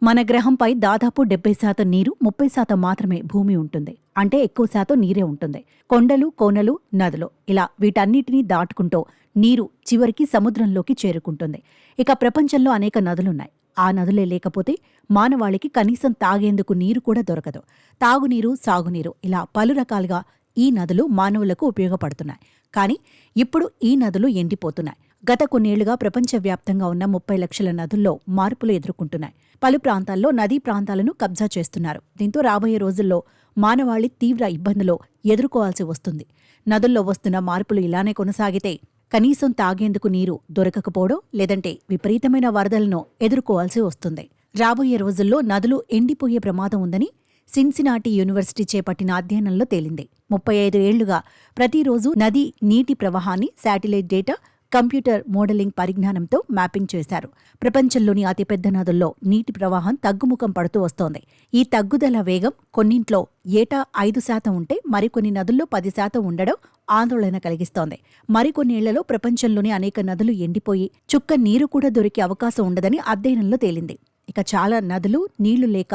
మన గ్రహంపై దాదాపు 70% నీరు, 30% మాత్రమే భూమి ఉంటుంది. అంటే ఎక్కువ శాతం నీరే ఉంటుంది. కొండలు, కోనలు, నదులు ఇలా వీటన్నిటినీ దాటుకుంటూ నీరు చివరికి సముద్రంలోకి చేరుకుంటుంది. ఇక ప్రపంచంలో అనేక నదులున్నాయి. ఆ నదులే లేకపోతే మానవాళికి కనీసం తాగేందుకు నీరు కూడా దొరకదు. తాగునీరు, సాగునీరు ఇలా పలు రకాలుగా ఈ నదులు మానవులకు ఉపయోగపడుతున్నాయి. కానీ ఇప్పుడు ఈ నదులు ఎండిపోతున్నాయి. గత కొన్నేళ్లుగా ప్రపంచవ్యాప్తంగా ఉన్న 30 లక్షల నదుల్లో మార్పులు ఎదుర్కొంటున్నాయి. పలు ప్రాంతాల్లో నదీ ప్రాంతాలను కబ్జా చేస్తున్నారు. దీంతో రాబోయే రోజుల్లో మానవాళి తీవ్ర ఇబ్బందులు ఎదుర్కోవాల్సి వస్తుంది. నదుల్లో వస్తున్న మార్పులు ఇలానే కొనసాగితే కనీసం తాగేందుకు నీరు దొరకకపోవడం, లేదంటే విపరీతమైన వరదలను ఎదుర్కోవాల్సి వస్తుంది. రాబోయే రోజుల్లో నదులు ఎండిపోయే ప్రమాదం ఉందని సిన్సినాటి యూనివర్సిటీ చేపట్టిన అధ్యయనంలో తేలింది. 35 ఏళ్లుగా ప్రతిరోజు నదీ నీటి ప్రవాహాన్ని శాటిలైట్ డేటా, కంప్యూటర్ మోడలింగ్ పరిజ్ఞానంతో మ్యాపింగ్ చేశారు. ప్రపంచంలోని అతిపెద్ద నదుల్లో నీటి ప్రవాహం తగ్గుముఖం పడుతూ వస్తోంది. ఈ తగ్గుదల వేగం కొన్నింట్లో ఏటా 5% ఉంటే మరికొన్ని నదుల్లో 10% ఉండడం ఆందోళన కలిగిస్తోంది. మరికొన్నేళ్లలో ప్రపంచంలోని అనేక నదులు ఎండిపోయి చుక్క నీరు కూడా దొరికే అవకాశం ఉండదని అధ్యయనంలో తేలింది. ఇక చాలా నదులు నీళ్లు లేక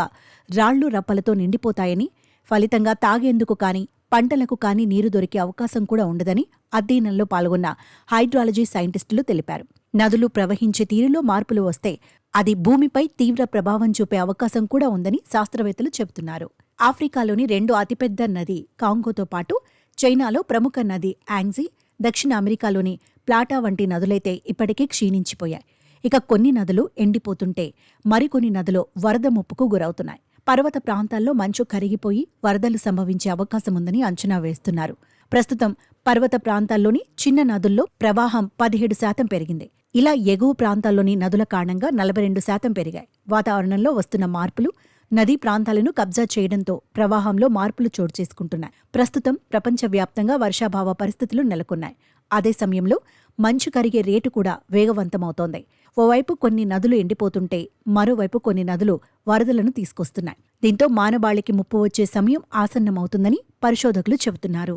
రాళ్లు రప్పలతో నిండిపోతాయని, ఫలితంగా తాగేందుకు కానీ పంటలకు కానీ నీరు దొరికే అవకాశం కూడా ఉండదని అధ్యయనంలో పాల్గొన్న హైడ్రాలజీ సైంటిస్టులు తెలిపారు. నదులు ప్రవహించే తీరులో మార్పులు వస్తే అది భూమిపై తీవ్ర ప్రభావం చూపే అవకాశం కూడా ఉందని శాస్త్రవేత్తలు చెబుతున్నారు. ఆఫ్రికాలోని 2 అతిపెద్ద నది కాంగోతో పాటు చైనాలో ప్రముఖ నది యాంగ్జీ, దక్షిణ అమెరికాలోని ప్లాటా వంటి నదులైతే ఇప్పటికే క్షీణించిపోయాయి. ఇక కొన్ని నదులు ఎండిపోతుంటే మరికొన్ని నదులు వరద ముప్పుకు గురవుతున్నాయి. పర్వత ప్రాంతాల్లో మంచు కరిగిపోయి వరదలు సంభవించే అవకాశముందని అంచనా వేస్తున్నారు. ప్రస్తుతం పర్వత ప్రాంతాల్లోని చిన్న నదుల్లో ప్రవాహం 17% పెరిగింది. ఇలా ఎగువ ప్రాంతాల్లోని నదుల కారణంగా 42% పెరిగాయి. వాతావరణంలో వస్తున్న మార్పులు నదీ ప్రాంతాలను కబ్జా చేయడంతో ప్రవాహంలో మార్పులు చోటు చేసుకుంటున్నాయి. ప్రస్తుతం ప్రపంచవ్యాప్తంగా వర్షాభావ పరిస్థితులు నెలకొన్నాయి. అదే సమయంలో మంచు కరిగే రేటు కూడా వేగవంతమవుతోంది. ఓవైపు కొన్ని నదులు ఎండిపోతుంటే మరోవైపు కొన్ని నదులు వరదలను తీసుకొస్తున్నాయి. దీంతో మానవాళికి ముప్పు వచ్చే సమయం ఆసన్నమవుతుందని పరిశోధకులు చెబుతున్నారు.